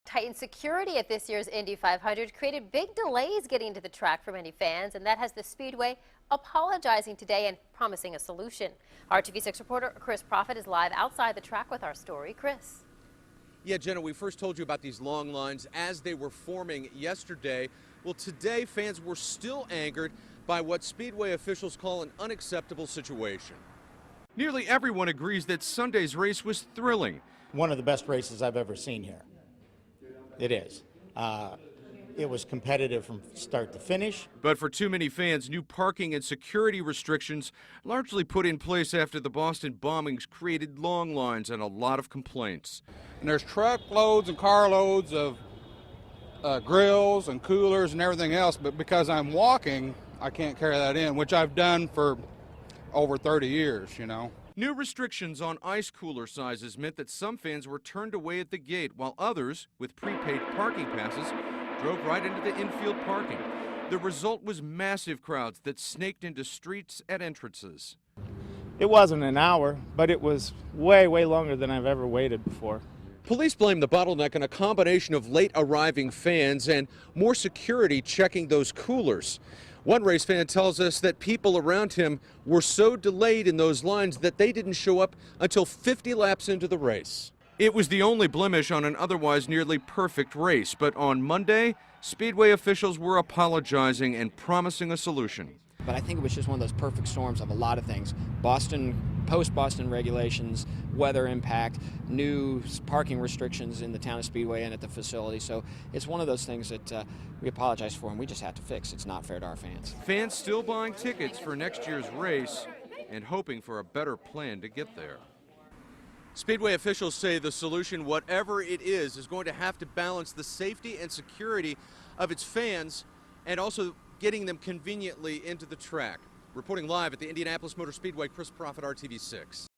Tightened security at this year's Indy 500 created big delays getting to the track for many fans, and that has the Speedway apologizing today and promising a solution. Our TV6 reporter Chris Profit is live outside the track with our story. Chris. Yeah, Jenna, we first told you about these long lines as they were forming yesterday. Well, today fans were still angered by what Speedway officials call an unacceptable situation. Nearly everyone agrees that Sunday's race was thrilling. One of the best races I've ever seen here. It is. It was competitive from start to finish. But for too many fans, new parking and security restrictions, largely put in place after the Boston bombings, created long lines and a lot of complaints. And there's truckloads and carloads of grills and coolers and everything else, but because I'm walking, I can't carry that in, which I've done for over 30 years, you know. New restrictions on ice cooler sizes meant that some fans were turned away at the gate, while others, with prepaid parking passes, drove right into the infield parking. The result was massive crowds that snaked into streets at entrances. It wasn't an hour, but it was way longer than I've ever waited before. Police blame the bottleneck on a combination of late arriving fans and more security checking those coolers. One race fan tells us that people around him were so delayed in those lines that they didn't show up until 50 laps into the race. It was the only blemish on an otherwise nearly perfect race, but on Monday, Speedway officials were apologizing and promising a solution. But I think it was just one of those perfect storms of a lot of things. Post-Boston regulations, weather impact, new parking restrictions in the town of Speedway and at the facility. So it's one of those things that we apologize for and we just have to fix. It's not fair to our fans. Fans still buying tickets for next year's race and hoping for a better plan to get there. Speedway officials say the solution, whatever it is going to have to balance the safety and security of its fans and also getting them conveniently into the track. Reporting live at the Indianapolis Motor Speedway, Chris Profit, RTV6.